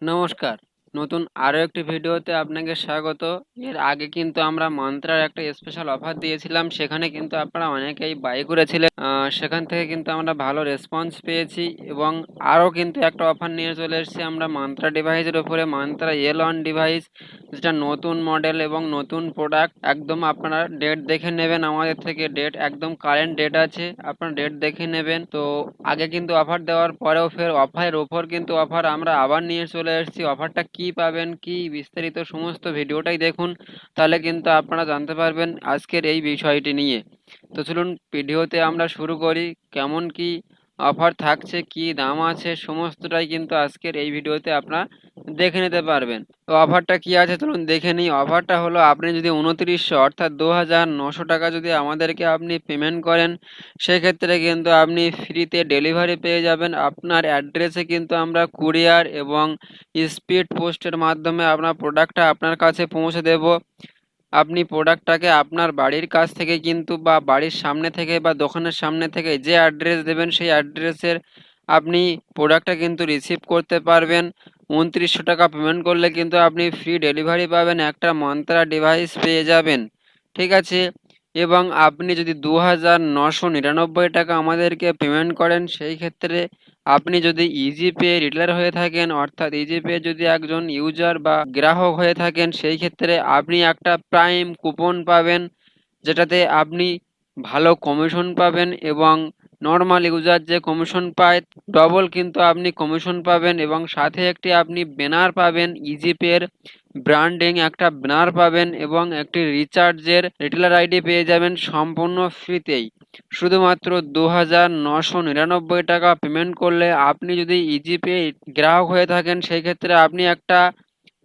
নমস্কার। নতুন আরো একটি ভিডিওতে আপনাকে স্বাগত। এর আগে কিন্তু আমরা মান্ত্রার একটা স্পেশাল অফার দিয়েছিলাম। সেখানে কিন্তু আপনারা অনেকেই বাই করেছিলেন। সেখান থেকে কিন্তু আমরা ভালো রেসপন্স পেয়েছি এবং আরও কিন্তু একটা অফার নিয়ে চলে এসেছি আমরা মান্ত্রা ডিভাইসের উপরে। মান্ত্রা L1 ডিভাইস, যেটা নতুন মডেল এবং নতুন প্রোডাক্ট। একদম আপনারা ডেট দেখে নেবেন আমাদের থেকে। ডেট একদম কারেন্ট ডেট আছে, আপনারা ডেট দেখে নেবেন। তো আগে কিন্তু অফার দেওয়ার পরেও ফের অফারের ওপর কিন্তু অফার আমরা আবার নিয়ে চলে এসেছি। অফারটা কি পাবেন, কি বিস্তারিত সমস্ত ভিডিওটাই দেখুন, তাহলে কিন্তু আপনারা জানতে পারবেন আজকের এই বিষয়টি নিয়ে। তো চলুন ভিডিওতে আমরা শুরু করি। কেমন কি অফার থাকছে, কি দাম আছে, সমস্তটাই কিন্তু আজকের এই ভিডিওতে আপনারা দেখে নিতে পারবেন। তো অফারটা কি আছে চলুন দেখে নিই। অফারটা হলো, আপনি যদি 2900 অর্থাৎ 2900 টাকা যদি আমাদেরকে আপনি পেমেন্ট করেন, সেক্ষেত্রে কিন্তু আপনি ফ্রিতে ডেলিভারি পেয়ে যাবেন। আপনার অ্যাড্রেসে কিন্তু আমরা কুরিয়ার এবং স্পিড পোস্টের মাধ্যমে আপনার প্রোডাক্টটা আপনার কাছে পৌঁছে দেব। আপনি প্রোডাক্টটাকে আপনার বাড়ির কাছ থেকে কিন্তু বা বাড়ির সামনে থেকে বা দোকানের সামনে থেকে যে অ্যাড্রেস দেবেন সেই অ্যাড্রেসের আপনি প্রোডাক্টটা কিন্তু রিসিভ করতে পারবেন। 2900 টাকা পেমেন্ট করলে কিন্তু আপনি ফ্রি ডেলিভারি পাবেন, একটা মান্ত্রা ডিভাইস পেয়ে যাবেন। ঠিক আছে। এবং আপনি যদি 2999 টাকা আমাদেরকে পেমেন্ট করেন, সেই ক্ষেত্রে আপনি যদি ইজি পে রিটেলার হয়ে থাকেন, অর্থাৎ ইজি পে যদি একজন ইউজার বা গ্রাহক হয়ে থাকেন, সেই ক্ষেত্রে আপনি একটা প্রাইম কুপন পাবেন, যেটাতে আপনি ভালো কমিশন পাবেন এবং নর্মাল ইউজার যে কমিশন পায় ডবল কিন্তু আপনি কমিশন পাবেন। এবং সাথে একটি আপনি ব্যানার পাবেন, ইজি পের ব্র্যান্ডিং একটা ব্যানার পাবেন এবং একটি রিচার্জের রিটেলার আইডি পেয়ে যাবেন সম্পূর্ণ ফ্রিতেই। শুধুমাত্র 2999 টাকা পেমেন্ট করলে আপনি যদি ইজি পে গ্রাহক হয়ে থাকেন, সেই ক্ষেত্রে আপনি একটা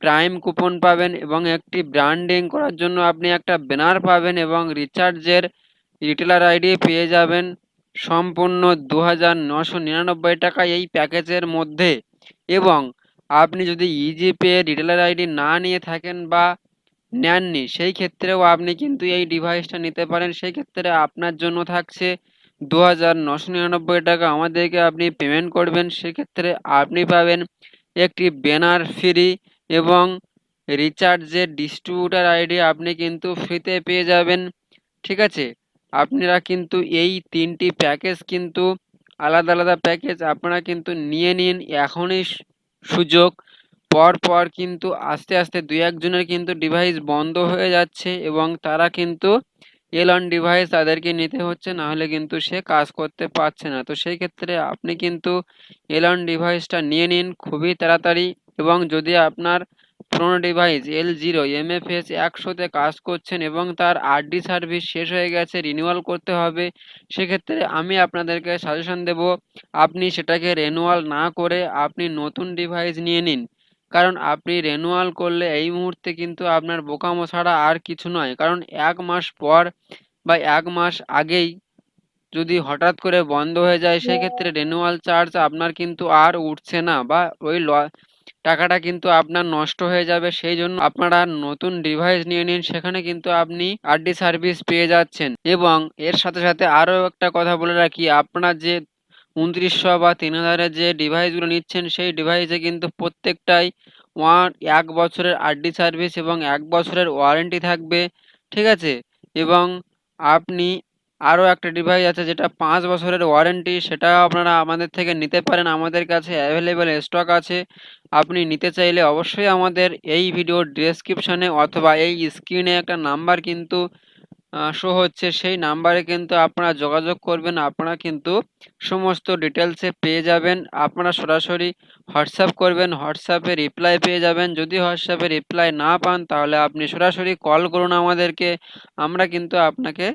প্রাইম কুপন পাবেন এবং একটি ব্র্যান্ডিং করার জন্য আপনি একটা ব্যানার পাবেন এবং রিচার্জের রিটেলার আইডি পেয়ে যাবেন সম্পূর্ণ 2999 টাকা এই প্যাকেজের মধ্যে। এবং আপনি যদি ইজি পে রিটেলার আইডি না নিয়ে থাকেন বা নেননি, সেই ক্ষেত্রেও আপনি কিন্তু এই ডিভাইসটা নিতে পারেন। সেই ক্ষেত্রে আপনার জন্য থাকছে 2999 টাকা আমাদেরকে আপনি পেমেন্ট করবেন, সেক্ষেত্রে আপনি পাবেন একটি ব্যানার ফ্রি এবং রিচার্জের ডিস্ট্রিবিউটার আইডি আপনি কিন্তু ফ্রিতে পেয়ে যাবেন। ঠিক আছে। আপনারা কিন্তু এই তিনটি প্যাকেজ কিন্তু আলাদা আলাদা প্যাকেজ, আপনারা কিন্তু নিয়ে নিন এখনই সুযোগ। পর কিন্তু আস্তে আস্তে দুই একজনের কিন্তু ডিভাইস বন্ধ হয়ে যাচ্ছে এবং তারা কিন্তু L1 ডিভাইস তাদেরকে নিতে হচ্ছে, নাহলে কিন্তু সে কাজ করতে পারছে না। তো সেই ক্ষেত্রে আপনি কিন্তু L1 ডিভাইসটা নিয়ে নিন খুবই তাড়াতাড়ি। এবং যদি আপনার পুরোনো ডিভাইস L0 MFS 100-তে কাজ করছেন এবং তার RD সার্ভিস শেষ হয়ে গেছে, রিনিউয়াল করতে হবে, সেক্ষেত্রে আমি আপনাদেরকে সাজেশন দেব আপনি সেটাকে রিনিউয়াল না করে আপনি নতুন ডিভাইস নিয়ে নিন। কারণ আপনি রিনিউয়াল করলে এই মুহূর্তে কিন্তু আপনার বোকামো ছাড়া আর কিছু নয়। কারণ 1 মাস পর বা 1 মাস আগেই যদি হঠাৎ করে বন্ধ হয়ে যায়, সেক্ষেত্রে রিনিউয়াল চার্জ আপনার কিন্তু আর উঠছে না বা ওই টাকাটা কিন্তু আপনার নষ্ট হয়ে যাবে। সেই জন্য আপনারা নতুন ডিভাইস নিয়ে নিন, সেখানে কিন্তু আপনি RD সার্ভিস পেয়ে যাচ্ছেন। এবং এর সাথে সাথে আরও একটা কথা বলে রাখি, আপনার যে 2900 বা 3000-এর যে ডিভাইসগুলো নিচ্ছেন, সেই ডিভাইসে কিন্তু প্রত্যেকটাই 1 বছরের RD সার্ভিস এবং 1 বছরের ওয়ারেন্টি থাকবে। ঠিক আছে। এবং আপনি আরও একটা ডিভাইস আছে যেটা 5 বছরের ওয়ারেন্টি, সেটাও আপনারা আমাদের থেকে নিতে পারেন। আমাদের কাছে অ্যাভেলেবেল স্টক আছে। আপনি নিতে চাইলে অবশ্যই আমাদের এই ভিডিওর ডেসক্রিপশনে অথবা এই স্ক্রিনে একটা নাম্বার কিন্তু শো হচ্ছে, সেই নাম্বারে কিন্তু আপনারা যোগাযোগ করবেন। আপনারা কিন্তু সমস্ত ডিটেলসে পেয়ে যাবেন। আপনারা সরাসরি হোয়াটসঅ্যাপ করবেন, হোয়াটসঅ্যাপে রিপ্লাই পেয়ে যাবেন। যদি হোয়াটসঅ্যাপে রিপ্লাই না পান, তাহলে আপনি সরাসরি কল করুন আমাদেরকে। আমরা কিন্তু আপনাকে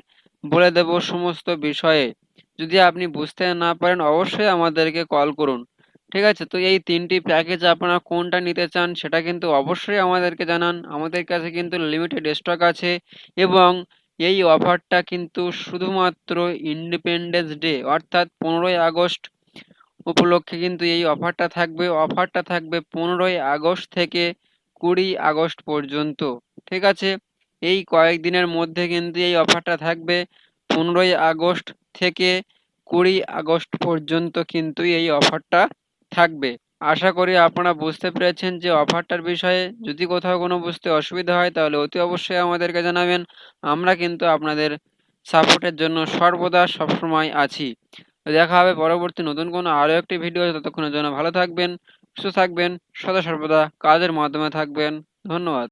বলে দেব সমস্ত বিষয়ে। যদি আপনি বুঝতে না পারেন, অবশ্যই আমাদেরকে কল করুন। ঠিক আছে। তো এই 3টি প্যাকেজ আপনারা কোনটা নিতে চান সেটা কিন্তু অবশ্যই আমাদেরকে জানান। আমাদের কাছে কিন্তু লিমিটেড স্টক আছে এবং এই অফারটা কিন্তু শুধুমাত্র ইন্ডিপেন্ডেন্স ডে অর্থাৎ 15ই আগস্ট উপলক্ষে কিন্তু এই অফারটা থাকবে। অফারটা থাকবে 15ই আগস্ট থেকে 20 আগস্ট পর্যন্ত। ঠিক আছে। এই কয়েকদিনের মধ্যে কিন্তু এই অফারটা থাকবে। 15ই আগস্ট থেকে 20 আগস্ট পর্যন্ত কিন্তু এই অফারটা থাকবে। আশা করি আপনারা বুঝতে পেরেছেন যে অফারটার বিষয়ে। যদি কোথাও কোনো বুঝতে অসুবিধা হয় তাহলে অতি অবশ্যই আমাদেরকে জানাবেন। আমরা কিন্তু আপনাদের সাপোর্টের জন্য সর্বদা সবসময় আছি। তো দেখা হবে পরবর্তী নতুন কোনো আরও একটি ভিডিও। ততক্ষণের জন্য ভালো থাকবেন, সুস্থ থাকবেন, সদা সর্বদা কাজের মাধ্যমে থাকবেন। ধন্যবাদ।